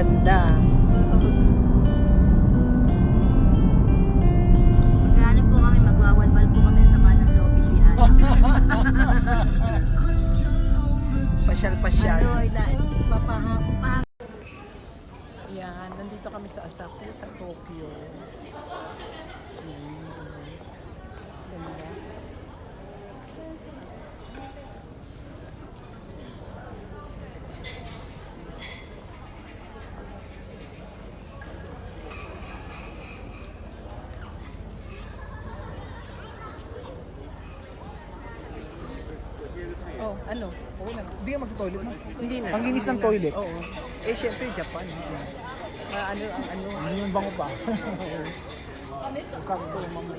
Ganda. Magkano po kami, magwawalwal po kami sa sama ng loob, hindi alam. Pasyal-pasyal. Papahapon. Yan, nandito kami sa Asaku, sa Tokyo. Ganda. Oh, ano? Oo na. Hindi ka mag-toilet mo. Hindi na. Panglinis ng Hindi na. toilet? Oo. Eh, syempre, Japan. Ano ang ano? Ano yung bango pa? Sabi ko, mama.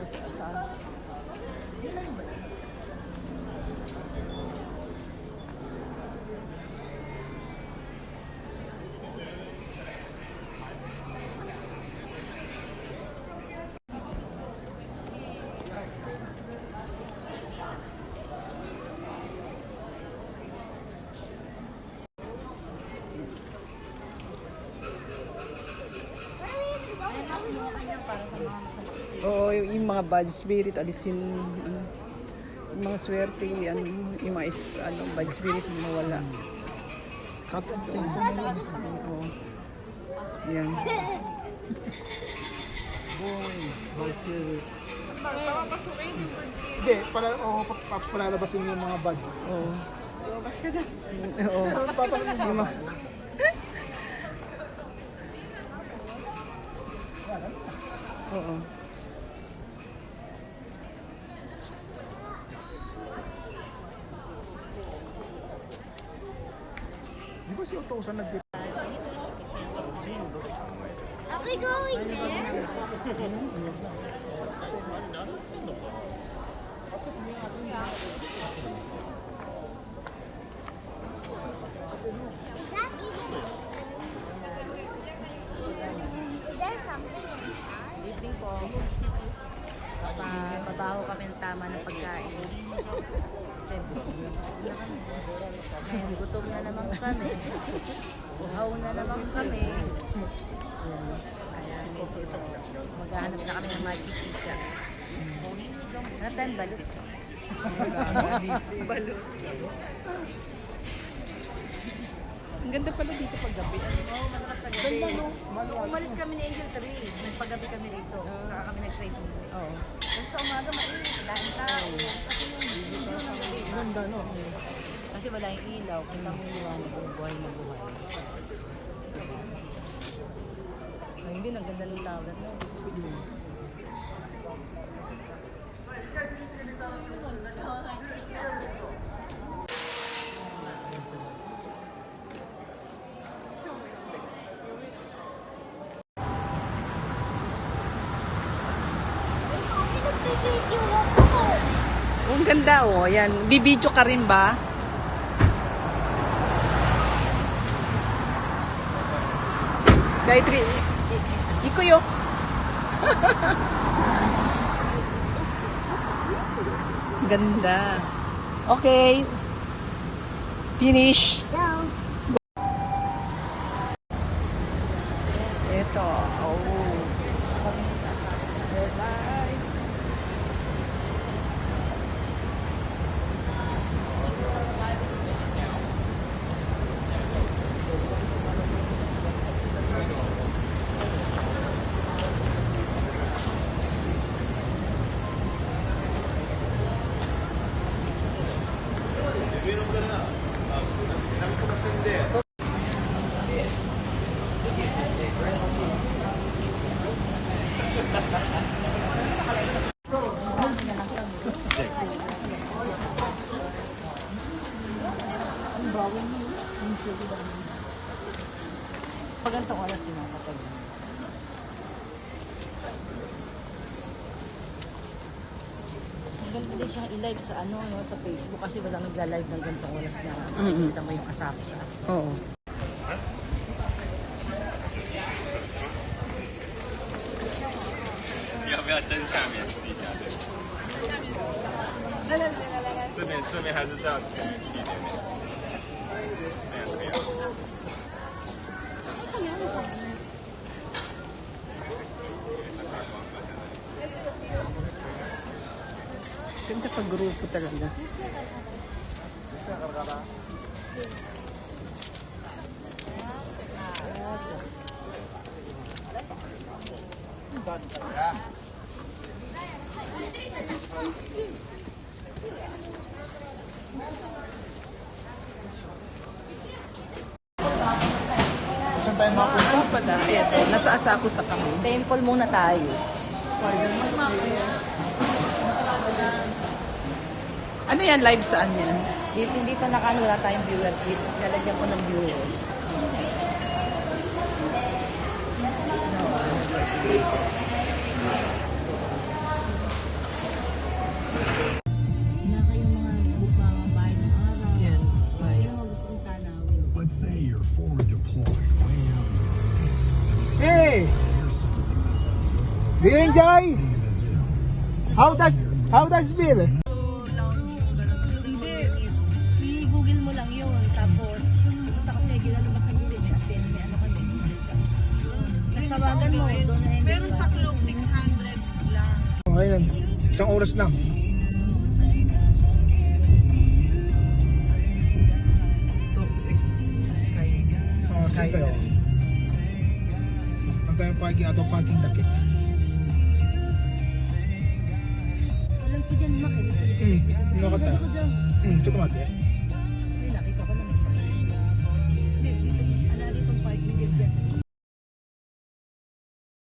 Dito, saan? Oo, yung mga bad spirit, alisin, yung mga swerte, ano, yung mga bad spirit mawala. Cutscene. Oo. Yan. Boy, bad spirit. Hindi, paps palalabasin yung mga bad. Oo. Oo. Yung mga... Oo. Di ba si Otosan nag-dip? Are we going there? Is that even? Is there something inside? Evening po. Pabaho kami ng tama ng pagkain. Kasi busog na kami. Ngayon, gutom na naman kami. Uhaw na naman kami. Kaya maghahanap na kami ng magic pizza. Ano tayong balot? Balot. Ang ganda pala dito pag gabi. Oo, malakas sa gabi. Umalis kami ni Angel 3. Nagpagabi kami rito. Saka kami nag-trade. Oo. Kasi sa umaga mainit. Dahil tao. Kasi yung video na mainit. Ganda, no? Kasi wala yung ilaw. Kita mo yung liwanag ng buhay na buhay. Ay, hindi. Ang ganda ng tawag. No? Nagbibideo ako. Ang ganda, oh. Yan. Bibidyo ka rin ba? Gayatri, ikuyo. Ganda. Okay. Finish. Down. Ito. Oh. Bye. Pag ganitong oras din ako kapag. Maganda din siyang i-live sa ano, no, sa Facebook kasi wala nagla-live ng ganitong oras na nakikita mo yung kasama siya. Oo. 要不要灯下面试一下？这边还是这样前面一点点，这样怎么样？ grupo talaga. Saan tayo mapunta? Ano pala? Eto, nasa Asako sa kami. Temple muna tayo. Ano yan? Live saan yan? Dito nakano wala tayong viewers. Dito lalagyan ko ng viewers. Wala kayong mga bahay ng araw. Yan. Yung mga gusto kong tanawin. Let's say you're forward deployed way out Hey! Do you enjoy? How does it feel? Hindi. I-google mo lang yun. Tapos, pupunta ka sa ginalabas ng gulid. May attend, may ano kami. Tapos tawagan mo. Doon na hindi. Pero sa Globe, 600 lang. Ayun, isang oras lang. Sky. Ang tayong parking, ato parking daki. Alam ko dyan, Mak. Sa likod. Nakata. Sa likod dyan. ちょっと待って。